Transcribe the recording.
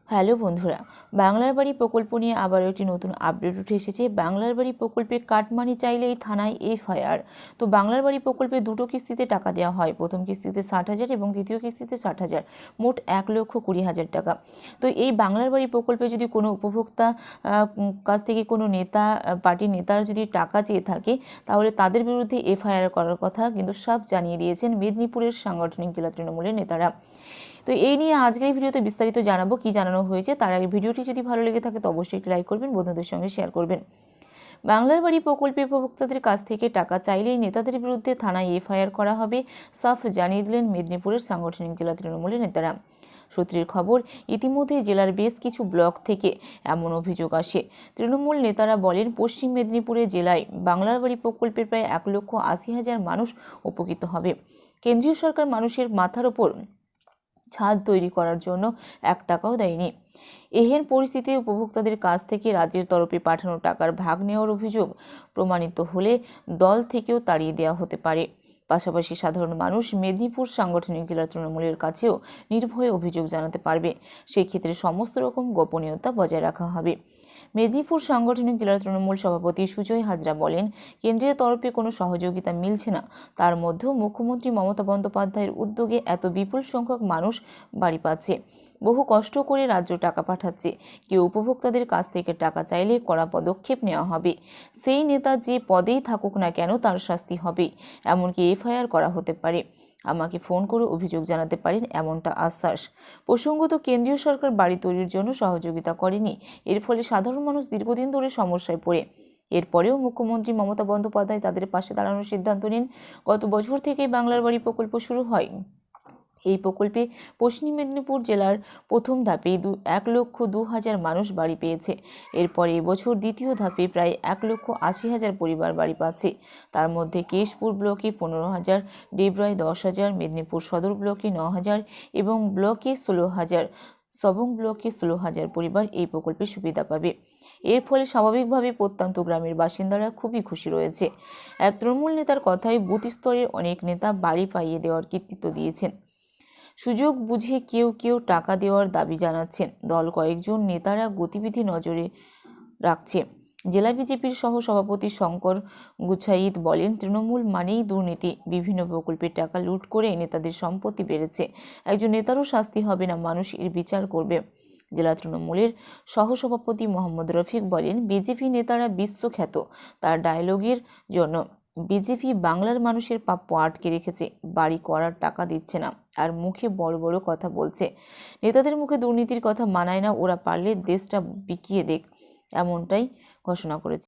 Hello বন্ধুরা, বাংলার বাড়ি প্রকল্প নিয়ে আবারও একটি নতুন আপডেট উঠে এসেছে। বাংলার বাড়ি প্রকল্পে কাটমানি চাইলেই থানায় এফআইআর। তো বাংলার বাড়ি প্রকল্পে দুটো কিস্তিতে টাকা দেওয়া হয়। প্রথম কিস্তিতে 60,000 এবং দ্বিতীয় কিস্তিতে 60,000, মোট 1,20,000 টাকা। তো এই বাংলার বাড়ি প্রকল্পে যদি কোনো উপভোক্তা কাছ থেকে কোনো নেতা, পার্টির নেতারা যদি টাকা চেয়ে থাকে, তাহলে তাদের বিরুদ্ধে এফআইআর করার কথা কিন্তু সব জানিয়ে দিয়েছেন মেদিনীপুরের সাংগঠনিক জেলা তৃণমূলের নেতারা। তো এই নিয়ে আজকের এই ভিডিওতে বিস্তারিত জানাবো কি জানানো হয়েছে। তার আগে ভিডিওটি যদি ভালো লেগে থাকে তো অবশ্যই একটি লাইক করবেন, বন্ধুদের সঙ্গে শেয়ার করবেন। বাংলার বাড়ি প্রকল্পে উপভোক্তাদের কাছ থেকে টাকা চাইলেই নেতাদের বিরুদ্ধে থানায় এফআইআর করা হবে, সাফ জানিয়ে দিলেন মেদিনীপুরের সাংগঠনিক জেলা তৃণমূলের নেতারা। সূত্রের খবর, ইতিমধ্যে জেলার বেশ কিছু ব্লক থেকে এমন অভিযোগ আসে। তৃণমূল নেতারা বলেন, পশ্চিম মেদিনীপুরে জেলায় বাংলার বাড়ি প্রকল্পের প্রায় 1,80,000 মানুষ উপকৃত হবে। কেন্দ্রীয় সরকার মানুষের মাথার ওপর ছাদ তৈরি করার জন্য 1 টাকাও দেয়নি। এহেন পরিস্থিতিতে উপভোক্তাদের কাছ থেকে রাজ্যের তরফে পাঠানো টাকার ভাগ নেওয়ার অভিযোগ প্রমাণিত হলে দল থেকেও তাড়িয়ে দেওয়া হতে পারে। পাশাপাশি সাধারণ মানুষ মেদিনীপুর সাংগঠনিক জেলা তৃণমূলের কাছেও নির্ভয়ে অভিযোগ জানাতে পারবে। সেই ক্ষেত্রে সমস্ত রকম গোপনীয়তা বজায় রাখা হবে। মেদিনীপুর সাংগঠনিক জেলা তৃণমূল সভাপতি সুজয় হাজরা বলেন, কেন্দ্রের তরফে কোনো সহযোগিতা মিলছে না। তার মধ্যেও মুখ্যমন্ত্রী মমতা বন্দ্যোপাধ্যায়ের উদ্যোগে এত বিপুল সংখ্যক মানুষ বাড়ি পাচ্ছে। বহু কষ্ট করে রাজ্য টাকা পাঠাচ্ছে। কেউ উপভোক্তাদের কাছ থেকে টাকা চাইলে কড়া পদক্ষেপ নেওয়া হবে। সেই নেতা যে পদেই থাকুক না কেন তার শাস্তি হবে, এমনকি এফআইআর করা হতে পারে। আমাকে ফোন করে অভিযোগ জানাতে পারেন, এমনটা আশ্বাস। প্রসঙ্গত, কেন্দ্রীয় সরকার বাড়ি তৈরির জন্য সহযোগিতা করেনি। এর ফলে সাধারণ মানুষ দীর্ঘদিন ধরে সমস্যায় পড়ে। এরপরেও মুখ্যমন্ত্রী মমতা বন্দ্যোপাধ্যায় তাদের পাশে দাঁড়ানোর সিদ্ধান্ত নিন। গত বছর থেকেই বাংলার বাড়ি প্রকল্প শুরু হয়। এই প্রকল্পে পশ্চিম মেদিনীপুর জেলার প্রথম ধাপে 1,02,000 মানুষ বাড়ি পেয়েছে। এরপর এবছর দ্বিতীয় ধাপে প্রায় 1,80,000 পরিবার বাড়ি পাচ্ছে। তার মধ্যে কেশপুর ব্লকে 15,000, ডেবরায় 10,000, মেদিনীপুর সদর ব্লকে 9,000 এবং ব্লকে 16,000, সবং ব্লকে 16,000 পরিবার এই প্রকল্পের সুবিধা পাবে। এর ফলে স্বাভাবিকভাবে প্রত্যন্ত গ্রামের বাসিন্দারা খুবই খুশি রয়েছে। এক তৃণমূল নেতার কথায়, বুথ স্তরের অনেক নেতা বাড়ি পাইয়ে দেওয়ার কৃতিত্ব দিয়েছেন। সুযোগ বুঝে কেউ কেউ টাকা দেওয়ার দাবি জানাচ্ছেন। দল কয়েকজন নেতারা গতিবিধি নজরে রাখছে। জেলা বিজেপির সহ সভাপতি শঙ্কর গুছাইত বলেন, তৃণমূল মানেই দুর্নীতি। বিভিন্ন প্রকল্পের টাকা লুট করে নেতাদের সম্পত্তি বেড়েছে। একজন নেতারও শাস্তি হবে না, মানুষ এর বিচার করবে। জেলা তৃণমূলের সহসভাপতি মোহাম্মদ রফিক বলেন, বিজেপি নেতারা বিশ্বখ্যাত তার ডায়লগের জন্য। বিজেপি বাংলার মানুষের প্রাপ্য আটকে রেখেছে, বাড়ি করার টাকা দিচ্ছে না, আর মুখে বড় বড় কথা বলছে। নেতাদের মুখে দুর্নীতির কথা মানায় না, ওরা পারলে দেশটা বিকিয়ে দেখ, এমনটাই ঘোষণা করেছে।